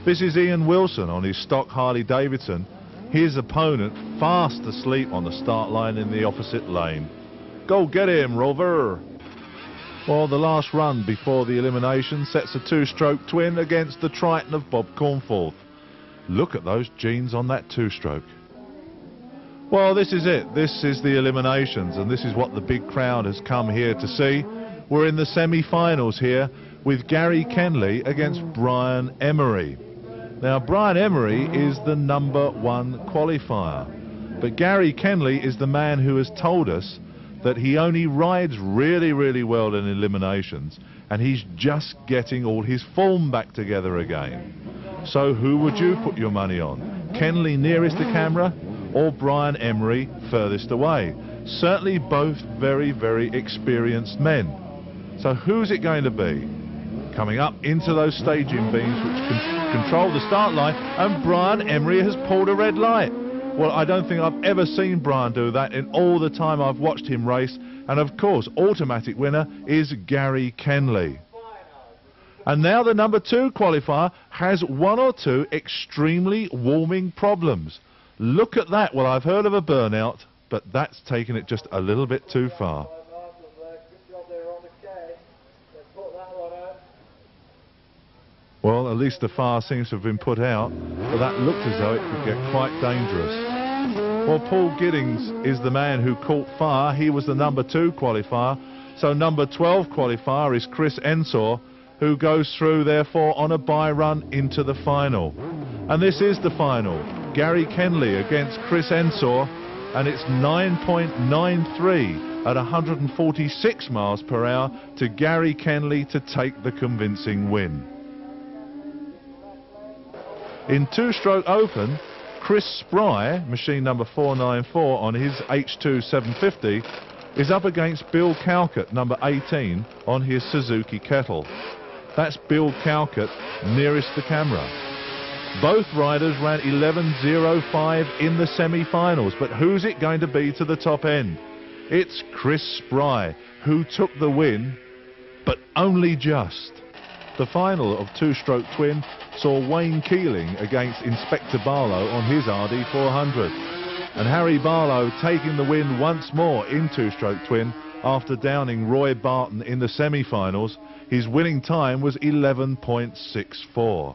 This is Ian Wilson on his stock Harley Davidson, his opponent fast asleep on the start line in the opposite lane. Go get him, Rover! Well, the last run before the elimination sets a 2-stroke twin against the Triton of Bob Cornforth. Look at those jeans on that 2-stroke. Well, this is it. This is the eliminations, and this is what the big crowd has come here to see. We're in the semi-finals here with Gary Kenley against Brian Emery. Now, Brian Emery is the #1 qualifier, but Gary Kenley is the man who has told us that he only rides really, really well in eliminations, and he's just getting all his form back together again. So who would you put your money on? Kenley nearest the camera, or Brian Emery furthest away? Certainly both very, very experienced men. So who's it going to be? Coming up into those staging beams which control the start line, and Brian Emery has pulled a red light. Well, I don't think I've ever seen Brian do that in all the time I've watched him race. And of course, automatic winner is Gary Kenley. And now the #2 qualifier has one or two extremely warming problems. Look at that. Well, I've heard of a burnout, but that's taken it just a little bit too far. Well, at least the fire seems to have been put out, but that looked as though it could get quite dangerous. Well, Paul Giddings is the man who caught fire. He was the #2 qualifier. So #12 qualifier is Chris Ensor, who goes through, therefore, on a bye run into the final. And this is the final. Gary Kenley against Chris Ensor, and it's 9.93 at 146 miles per hour to Gary Kenley to take the convincing win. In two-stroke open, Chris Spry, machine number 494 on his H2 750, is up against Bill Calcutt, number 18, on his Suzuki Kettle. That's Bill Calcutt nearest the camera. Both riders ran 11.05 in the semi-finals, but who's it going to be to the top end? It's Chris Spry, who took the win, but only just. The final of two-stroke twin saw Wayne Keeling against Inspector Barlow on his RD 400. And Harry Barlow taking the win once more in two-stroke twin after downing Roy Barton in the semi-finals. His winning time was 11.64.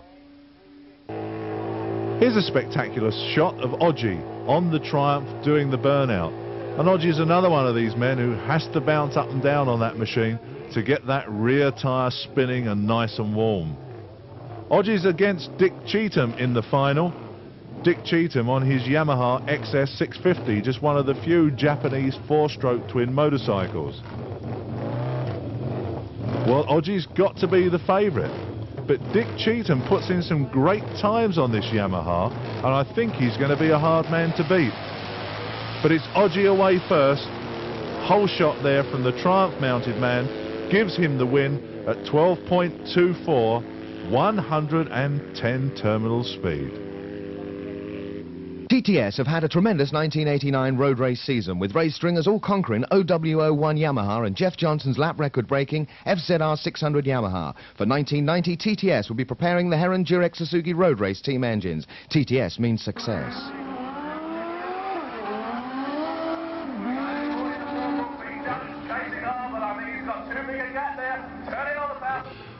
Here's a spectacular shot of Odgie on the Triumph doing the burnout. And Oggie's another one of these men who has to bounce up and down on that machine to get that rear tyre spinning and nice and warm. Oggie's against Dick Cheetham in the final. Dick Cheetham on his Yamaha XS 650, just one of the few Japanese four-stroke twin motorcycles. Well, Oggie's got to be the favourite, but Dick Cheetham puts in some great times on this Yamaha, and I think he's going to be a hard man to beat. But it's Oggie away first. Whole shot there from the Triumph mounted man gives him the win at 12.24, 110 terminal speed. TTS have had a tremendous 1989 road race season, with Ray Stringer's all-conquering OW01 Yamaha and Jeff Johnson's lap record-breaking FZR 600 Yamaha. For 1990, TTS will be preparing the Heron Durex Suzuki road race team engines. TTS means success.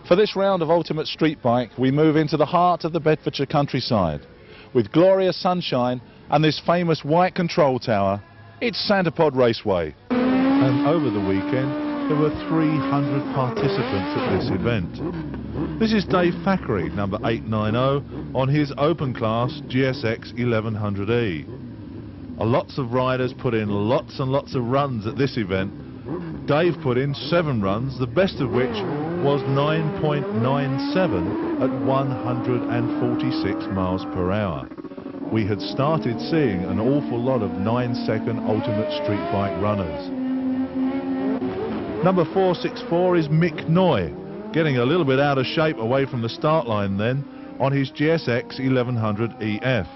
For this round of Ultimate Street Bike, we move into the heart of the Bedfordshire countryside. With glorious sunshine and this famous white control tower, it's Santapod Raceway. And over the weekend, there were 300 participants at this event. This is Dave Thackeray, number 890, on his open class GSX 1100E. Lots of riders put in lots and lots of runs at this event. Dave put in 7 runs, the best of which was 9.97 at 146 miles per hour. We had started seeing an awful lot of 9-second Ultimate Street Bike runners. Number 464 is Mick Noy, getting a little bit out of shape away from the start line then on his GSX 1100 EF.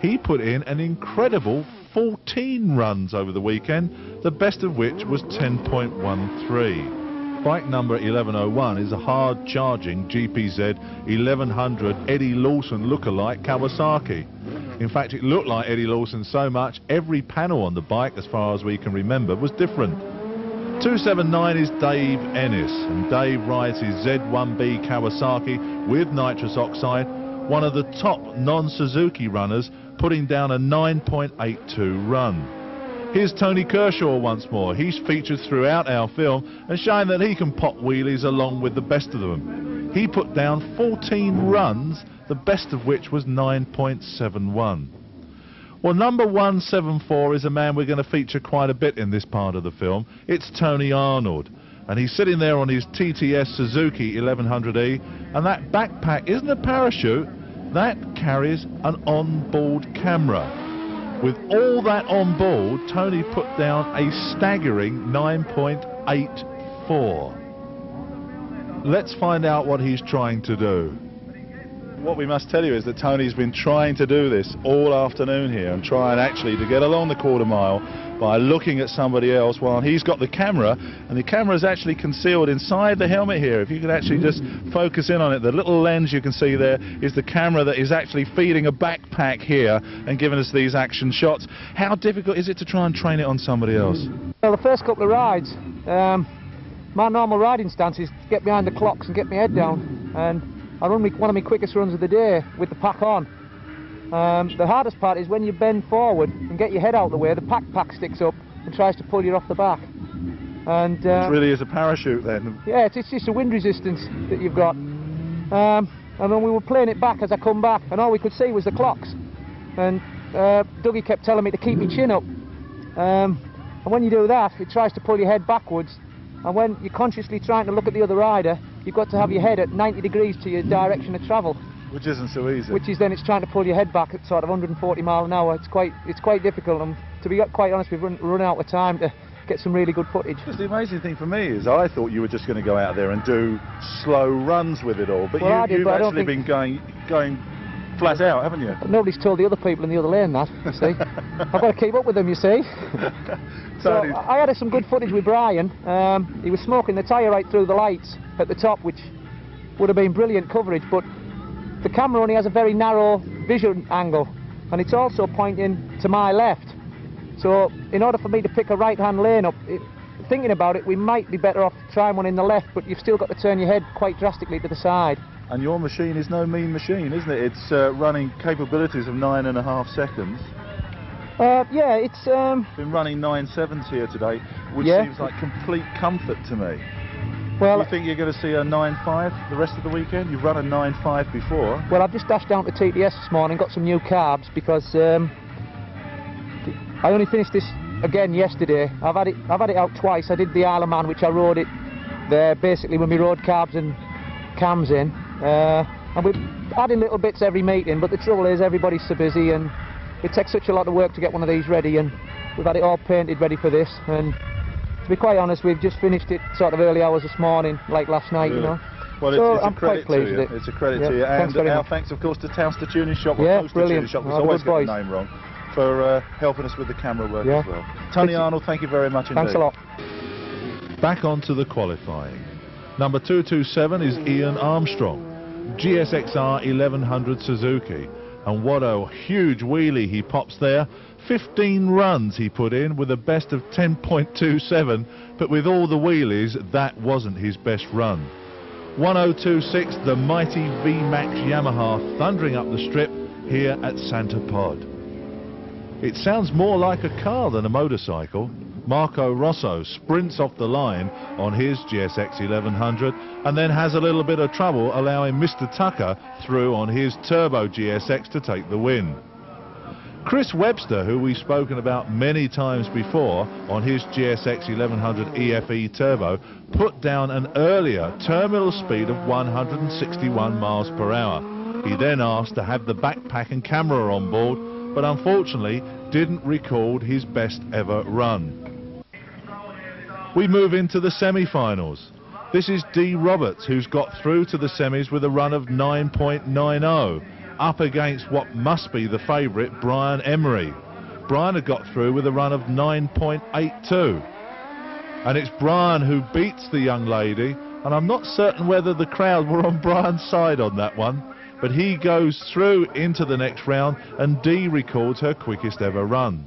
He put in an incredible 14 runs over the weekend, the best of which was 10.13. Bike number 1101 is a hard-charging GPZ 1100 Eddie Lawson lookalike Kawasaki. In fact, it looked like Eddie Lawson so much, every panel on the bike, as far as we can remember, was different. 279 is Dave Ennis, and Dave rides his Z1B Kawasaki with nitrous oxide, one of the top non-Suzuki runners putting down a 9.82 run. Here's Tony Kershaw once more. He's featured throughout our film and showing that he can pop wheelies along with the best of them. He put down 14 runs, the best of which was 9.71. Well, number 174 is a man we're going to feature quite a bit in this part of the film. It's Tony Arnold. And he's sitting there on his TTS Suzuki 1100E, and that backpack isn't a parachute, that carries an on-board camera. With all that on board, Tony put down a staggering 9.84. Let's find out what he's trying to do. What we must tell you is that Tony's been trying to do this all afternoon here and trying actually to get along the quarter mile by looking at somebody else while he's got the camera, and the camera is actually concealed inside the helmet here. If you could actually just focus in on it, the little lens you can see there is the camera that is actually feeding a backpack here and giving us these action shots. How difficult is it to try and train it on somebody else? Well, the first couple of rides, my normal riding stance is to get behind the clocks and get my head down, and I run one of my quickest runs of the day with the pack on. The hardest part is when you bend forward and get your head out of the way, the pack sticks up and tries to pull you off the back. And it really is a parachute then? Yeah, it's just a wind resistance that you've got. And then we were playing it back as I come back, and all we could see was the clocks. And Dougie kept telling me to keep my chin up. And when you do that, it tries to pull your head backwards. And when you're consciously trying to look at the other rider, you've got to have your head at 90 degrees to your direction of travel. Which isn't so easy. Which is then it's trying to pull your head back at sort of 140 mile an hour. It's quite difficult, and to be quite honest, we've run out of time to get some really good footage. Just the amazing thing for me is I thought you were just going to go out there and do slow runs with it all, but well, you've actually been going flat out, haven't you? Nobody's told the other people in the other lane that, you see. I've got to keep up with them, you see. So I had some good footage with Brian. He was smoking the tyre right through the lights at the top, which would have been brilliant coverage, but the camera only has a very narrow vision angle, and it's also pointing to my left. So in order for me to pick a right-hand lane up, thinking about it, we might be better off trying one in the left, but you've still got to turn your head quite drastically to the side. And your machine is no mean machine, isn't it? It's running capabilities of 9.5 seconds. Yeah, it's been running 9.7s here today, which seems like complete comfort to me. Well, you think you're going to see a 9.5 the rest of the weekend? You've run a 9.5 before. Well, I've just dashed down to TTS this morning, got some new carbs, because I only finished this again yesterday. I've had it out twice. I did the Isle of Man, which I rode it there basically when we rode carbs and cams in. And we're adding little bits every meeting, but the trouble is everybody's so busy and it takes such a lot of work to get one of these ready, and we've had it all painted ready for this. And to be quite honest, we've just finished it sort of early hours this morning, like last night, you know. Well, so it's I'm a credit quite pleased to you. with it. It's a credit to you. And our thanks, of course, to Towster Tuning Shop, or Poster Tuning Shop, because I always get the name wrong, for helping us with the camera work as well. Tony Arnold, thank you very much indeed. Thanks a lot. Back onto the qualifying. Number 227 is Ian Armstrong, GSXR 1100 Suzuki. And what a huge wheelie he pops there. 15 runs he put in with a best of 10.27, but with all the wheelies, that wasn't his best run. 1026, the mighty VMAX Yamaha thundering up the strip here at Santa Pod. It sounds more like a car than a motorcycle. Marco Rosso sprints off the line on his GSX 1100 and then has a little bit of trouble allowing Mr. Tucker through on his turbo GSX to take the win. Chris Webster, who we've spoken about many times before on his GSX 1100 EFE Turbo, put down an earlier terminal speed of 161 miles per hour. He then asked to have the backpack and camera on board, but unfortunately didn't record his best ever run. We move into the semi-finals. This is D. Roberts, who's got through to the semis with a run of 9.90, up against what must be the favourite, Brian Emery. Brian had got through with a run of 9.82. And it's Brian who beats the young lady, and I'm not certain whether the crowd were on Brian's side on that one, but he goes through into the next round, and Dee records her quickest ever run.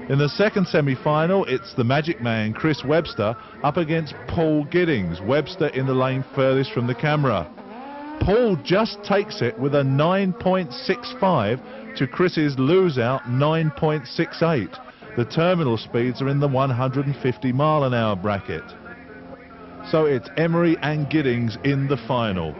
In the second semi-final, it's the Magic Man, Chris Webster, up against Paul Giddings, Webster in the lane furthest from the camera. Paul just takes it with a 9.65 to Chris's lose-out 9.68. The terminal speeds are in the 150 mile an hour bracket. So it's Emery and Giddings in the final.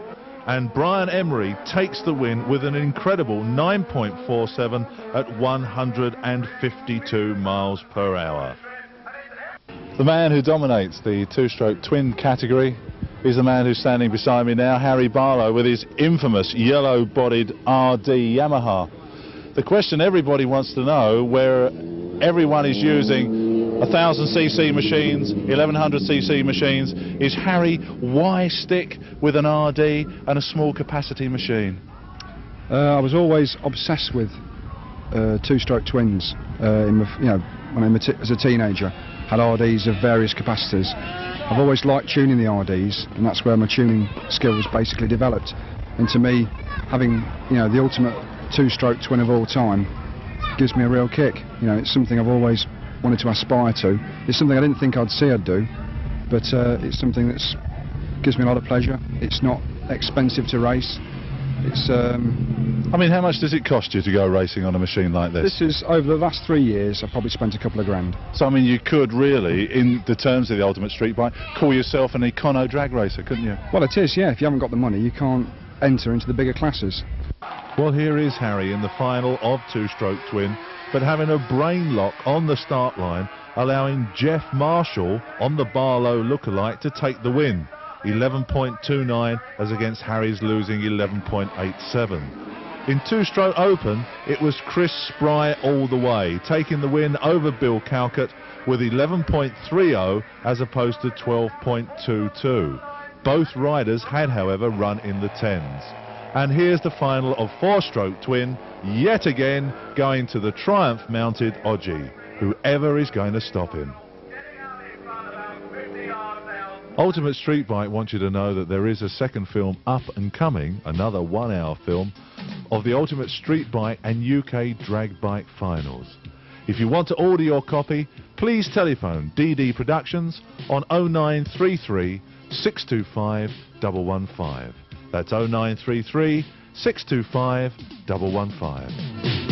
And Brian Emery takes the win with an incredible 9.47 at 152 miles per hour. The man who dominates the two-stroke twin category is the man who's standing beside me now, Harry Barlow, with his infamous yellow-bodied RD Yamaha. The question everybody wants to know, where everyone is using 1000cc machines, 1100cc machines, is Harry, why stick with an RD and a small capacity machine? I was always obsessed with two-stroke twins. When as a teenager, had RDs of various capacities. I've always liked tuning the RDs, and that's where my tuning skills basically developed. And to me, having the ultimate two-stroke twin of all time gives me a real kick. It's something I've always wanted to aspire to. It's something I didn't think I'd see I'd do, but it's something that gives me a lot of pleasure. It's not expensive to race. It's I mean, how much does it cost you to go racing on a machine like this? This is, over the last 3 years, I've probably spent a couple of grand. So I mean, you could really, in the terms of the Ultimate Street Bike, call yourself an econo drag racer, couldn't you? Well, it is, yeah. If you haven't got the money, you can't enter into the bigger classes. Well, here is Harry in the final of two-stroke twin, but having a brain lock on the start line, allowing Jeff Marshall on the Barlow lookalike to take the win. 11.29 as against Harry's losing 11.87. In two-stroke open, it was Chris Spry all the way, taking the win over Bill Calcutt with 11.30 as opposed to 12.22. Both riders had, however, run in the 10s. And here's the final of four-stroke twin, yet again going to the Triumph-mounted Odgie, whoever is going to stop him. Ultimate Street Bike wants you to know that there is a second film up and coming, another 1-hour film, of the Ultimate Street Bike and UK Drag Bike Finals. If you want to order your copy, please telephone DD Productions on 0933 625 115. That's 0933 625 115.